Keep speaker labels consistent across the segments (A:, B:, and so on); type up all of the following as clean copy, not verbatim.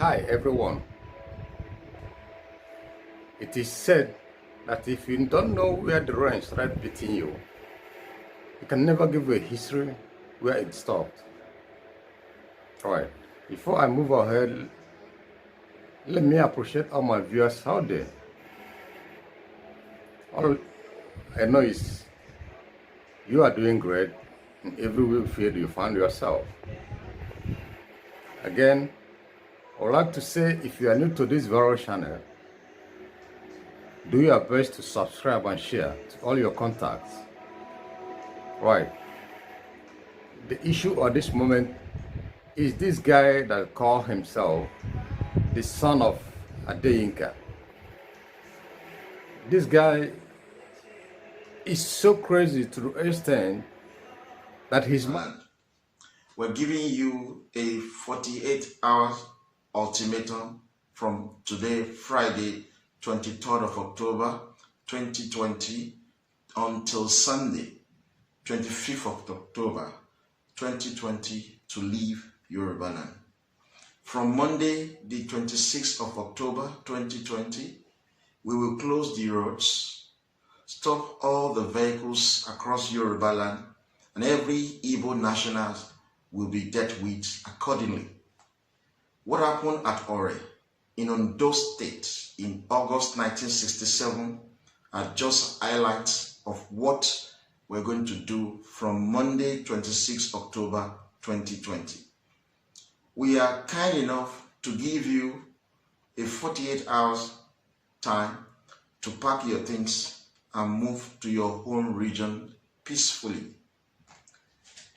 A: Hi everyone. It is said that if you don't know where the rain started beating you, you can never give a history where it stopped. Alright, before I move ahead, let me appreciate all my viewers out there. All I know is you are doing great in every field you find yourself. Again, I would like to say, if you are new to this viral channel, do your best to subscribe and share to all your contacts. Right. The issue at this moment is this guy that called himself the son of Adeyinka. This guy is so crazy to the extent that his man.
B: We're giving you a 48-hour ultimatum from today, Friday, 23rd of October, 2020, until Sunday, 25th of October, 2020, to leave Yoruba land. From Monday, the 26th of October, 2020, we will close the roads, stop all the vehicles across Yoruba land, and every Igbo national will be dealt with accordingly. What happened at Ore in Ondo State in August 1967 are just highlights of what we're going to do from Monday, 26 October 2020. We are kind enough to give you a 48 hours time to pack your things and move to your home region peacefully.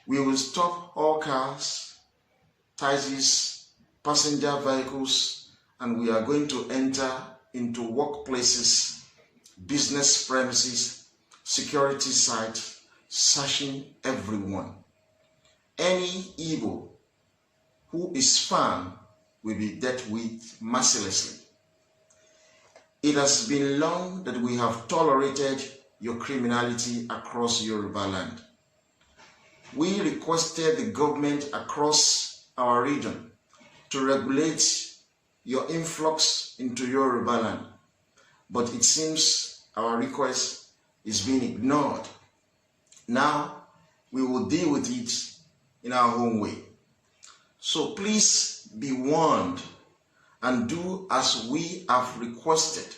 B: We will stop all cars, taxis, passenger vehicles, and we are going to enter into workplaces, business premises, security sites, searching everyone. Any Igbo who is found will be dealt with mercilessly. It has been long that we have tolerated your criminality across Yoruba land. We requested the government across our region to regulate your influx into Yoruba land, but it seems our request is being ignored. Now, we will deal with it in our own way. So please be warned and do as we have requested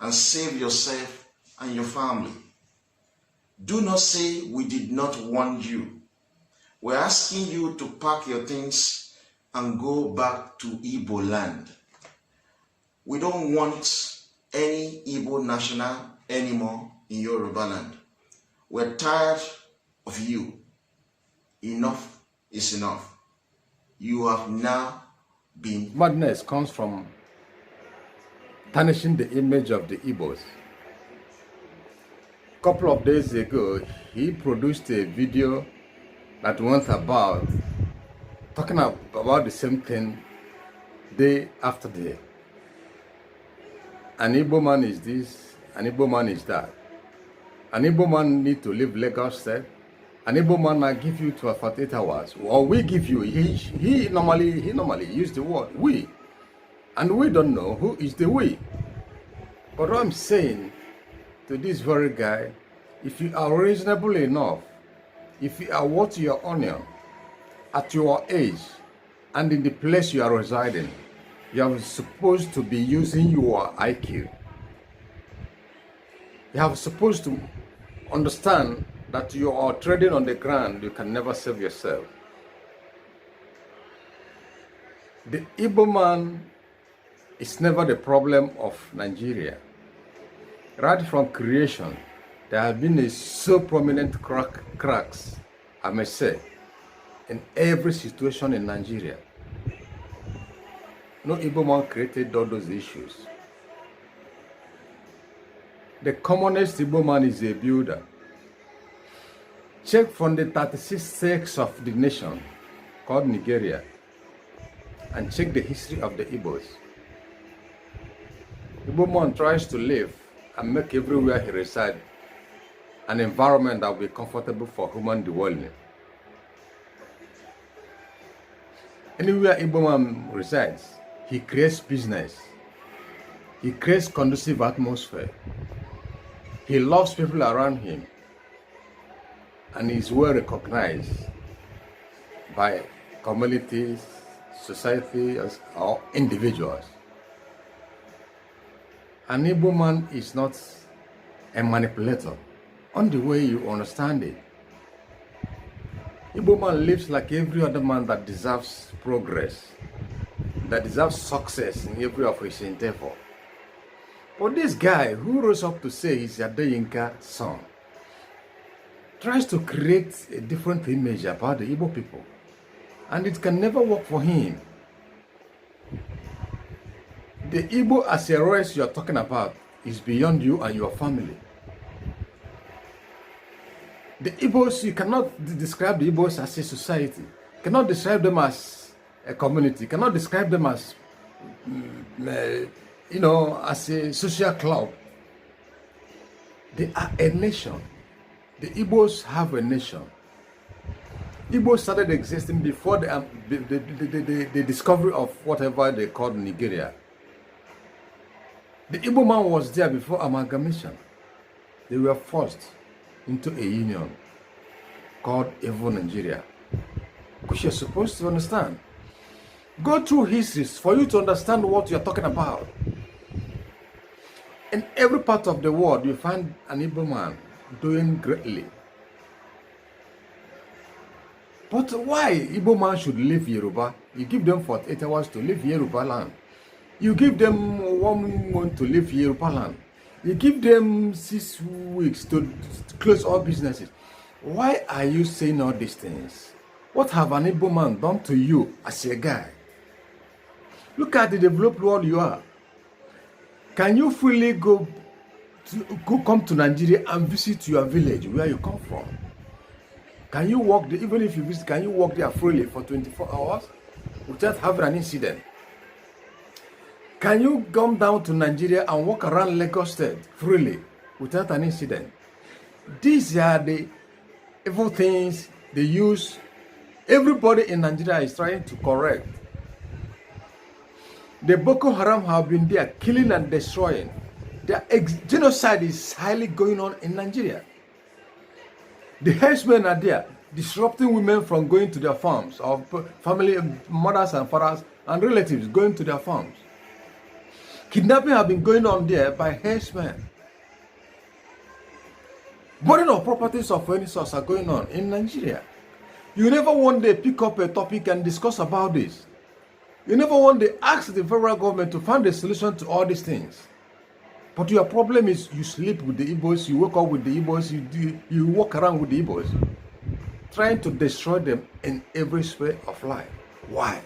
B: and save yourself and your family. Do not say we did not warn you. We're asking you to pack your things and go back to Igbo land. We don't want any Igbo national anymore in Yoruba land. We're tired of you. Enough is enough. You have now been...
A: Madness comes from tarnishing the image of the Igbos. A couple of days ago, he produced a video that went about talking about the same thing day after day. An Igbo man is this, an Igbo man is that. An Igbo man need to leave Lagos State. An Igbo man might give you 48 hours, or we give you. He normally use the word we, and we don't know who is the we. But what I'm saying to this very guy, if you are reasonable enough, if you are worth your onion, at your age, and in the place you are residing, you are supposed to be using your IQ. You are supposed to understand that you are treading on the ground, you can never save yourself. The Igbo man is never the problem of Nigeria. Right from creation, there have been so prominent cracks, I must say, in every situation in Nigeria. No Igbo man created all those issues. The commonest Igbo man is a builder. Check from the 36 states of the nation called Niger-aria and check the history of the Igbos. Igbo man tries to live and make everywhere he resides an environment that will be comfortable for human dwelling. Anywhere Igbo man resides, He creates business. He creates conducive atmosphere. He loves people around him. And is well recognized by communities, society, or individuals. An Igbo man is not a manipulator on the way you understand it. Igbo man lives like every other man that deserves progress, that deserves success in every of his endeavor. But this guy who rose up to say he's Adeyinka's son tries to create a different image about the Igbo people, and it can never work for him. The Igbo as a race you are talking about is beyond you and your family. The Igbos, you cannot describe the Igbos as a society, cannot describe them as a community, cannot describe them as, as a social club. They are a nation. The Igbos have a nation. Igbos started existing before the discovery of whatever they called Niger-aria. The Igbo man was there before amalgamation. They were forced into a union called Evo Nigeria, which you're supposed to understand. Go through histories for you to understand what you're talking about. In every part of the world, you find an Igbo man doing greatly. But why Igbo man should leave Yoruba? You give them 48 hours to leave Yoruba land. You give them 1 month to leave Yoruba land. You give them 6 weeks to close all businesses. Why are you saying all these things? What have an Igbo man done to you as a guy? Look at the developed world you are. Can you freely go come to Nigeria and visit your village where you come from? Can you walk there, even if you visit, can you walk there freely for 24 hours without having an incident? Can you come down to Nigeria and walk around Lagos State freely without an incident? These are the evil things they use. Everybody in Nigeria is trying to correct. The Boko Haram have been there killing and destroying. The genocide is highly going on in Nigeria. The herdsmen are there disrupting women from going to their farms, or family, mothers and fathers and relatives going to their farms. Kidnapping have been going on there by herdsmen. Burning of properties of any source are going on in Nigeria. You never one day pick up a topic and discuss about this. You never one day ask the federal government to find a solution to all these things. But your problem is you sleep with the Igbos, you wake up with the Igbos, you walk around with the Igbos, trying to destroy them in every sphere of life. Why?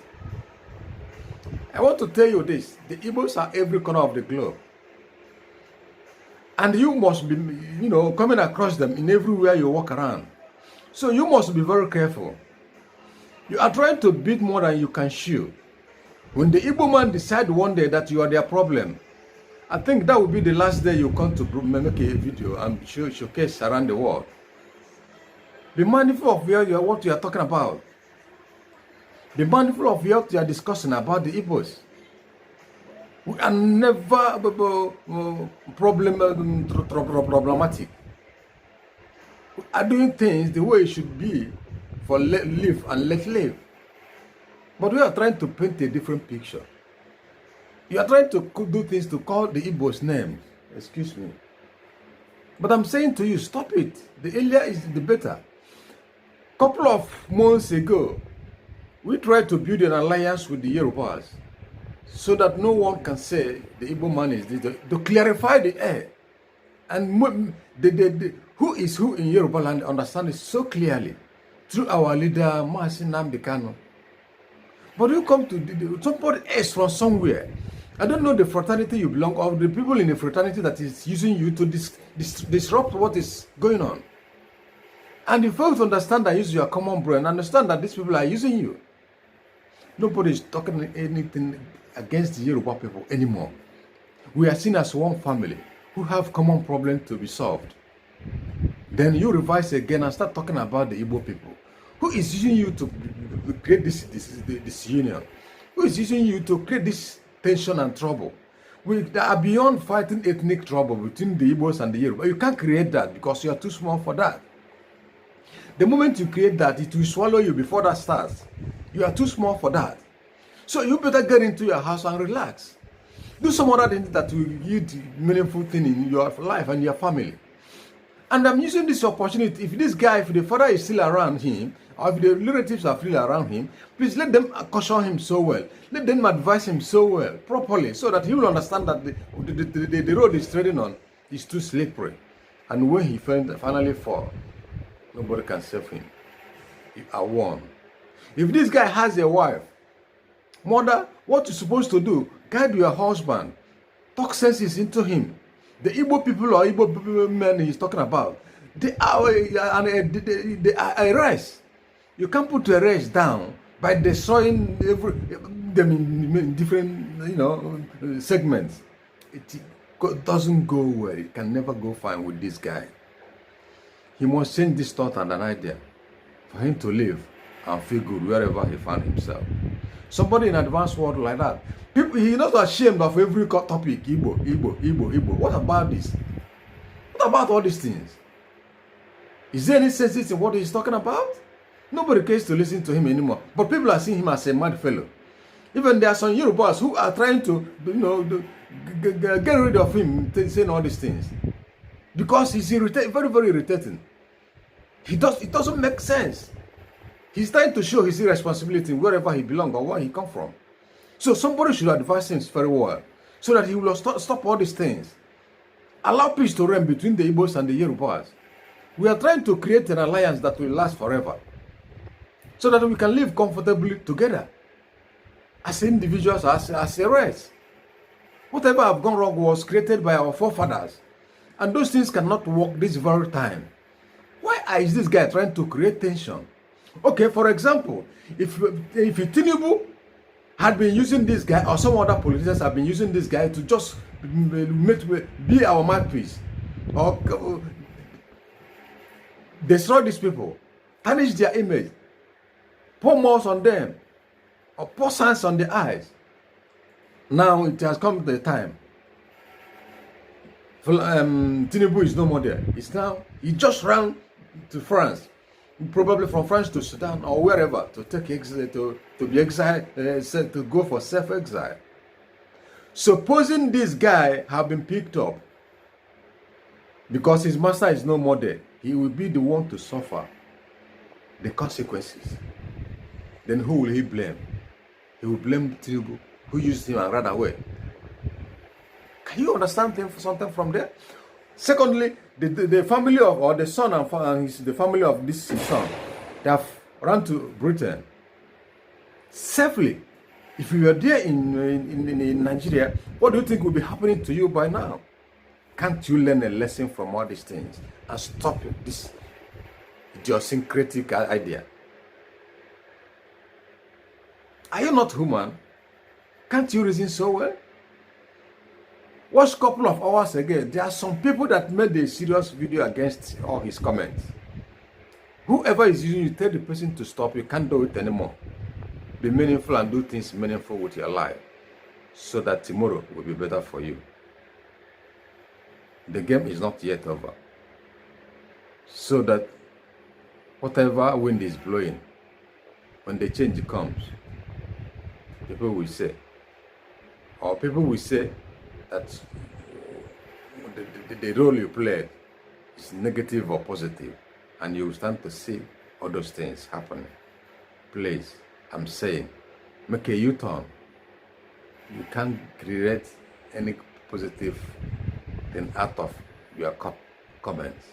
A: I want to tell you this. The Igbos are every corner of the globe. And you must be, coming across them in everywhere you walk around. So you must be very careful. You are trying to beat more than you can chew. When the Igbo man decide one day that you are their problem, I think that will be the last day you come to make a video and showcase around the world. Be mindful of what you are talking about. Be mindful of what you are discussing about the Igbos. We are never problematic. We are doing things the way it should be for live and let live. But we are trying to paint a different picture. You are trying to do things to call the Igbos names. Excuse me. But I'm saying to you, stop it. The earlier is the better. Couple of months ago, we tried to build an alliance with the Yorubas so that no one can say the Igbo man is this, to clarify the air. And who is who in Yoruba land understand it so clearly through our leader, Mazi Nnamdi Kanu. But you come to somebody else from somewhere. I don't know the fraternity you belong or the people in the fraternity that is using you to disrupt what is going on. And if you understand and use your common brain, understand that these people are using you. Nobody is talking anything against the Yoruba people anymore. We are seen as one family who have common problems to be solved. Then you revise again and start talking about the Igbo people. Who is using you to create this union? who is using you to create this tension and trouble. We are beyond fighting ethnic trouble between the Igbos and the Yoruba. You can't create that because you are too small for that. The moment you create that, it will swallow you before that starts. You are too small for that. So you better get into your house and relax. Do some other things that will yield meaningful thing in your life and your family. And I'm using this opportunity. If this guy, if the father is still around him, or if the relatives are still around him, please let them caution him so well. Let them advise him so well, properly, so that he will understand that the road he's treading on is too slippery. And when he finally falls, nobody can save him. I warn. If this guy has a wife, mother, what you're supposed to do, guide your husband, talk senses into him. The Igbo people or Igbo people men he's talking about, they are erased. You can't put a race down by destroying them in different, segments. It doesn't go well. It can never go fine with this guy. He must change this thought and an idea for him to live and feel good wherever he found himself. Somebody in advanced world like that, people, he's not ashamed of every topic. Igbo. What about this? What about all these things? Is there any sense in what he's talking about? Nobody cares to listen to him anymore. But people are seeing him as a mad fellow. Even there are some Yorubas who are trying to, get rid of him, saying all these things, because he's very, very irritating. It doesn't make sense. He's trying to show his irresponsibility wherever he belongs or where he comes from. So somebody should advise him very well, so that he will stop all these things. Allow peace to reign between the Igbos and the Yorubas. We are trying to create an alliance that will last forever, so that we can live comfortably together as individuals, as a race. Whatever have gone wrong was created by our forefathers, and those things cannot work this very time. Why is this guy trying to create tension? Okay, for example, if Tinubu had been using this guy, or some other politicians have been using this guy to just be our mouthpiece, or destroy these people, tarnish their image, pour moss on them, or pour sands on the eyes. Now it has come to the time. Tinubu is no more there. He just ran to France, probably from France to Sudan or wherever, to take exile, to be exiled, to go for self-exile. Supposing this guy have been picked up because his master is no more there, he will be the one to suffer the consequences. Then who will he blame? He will blame Tinubu, who used him and ran away. Can you understand something from there? Secondly, the family of, or the son and the family of this son, they have run to Britain safely. If you were there in Nigeria, what do you think will be happening to you by now? Can't you learn a lesson from all these things and stop this idiosyncratic idea? Are you not human? Can't you reason so well? Watch a couple of hours ago, there are some people that made a serious video against all his comments. Whoever is using you, tell the person to stop. You can't do it anymore. Be meaningful and do things meaningful with your life, so that tomorrow will be better for you. The game is not yet over. So that whatever wind is blowing, when the change comes, people will say that the role you played is negative or positive, and you will stand to see all those things happening. Please, I'm saying, make a U-turn. You can't create any positive thing out of your comments.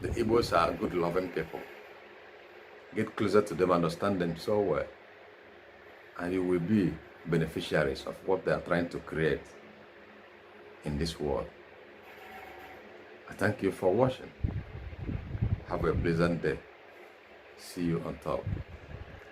A: The Igbos are good, loving people. Get closer to them, understand them so well, and you will be beneficiaries of what they are trying to create in this world. I thank you for watching. Have a pleasant day. See you on top.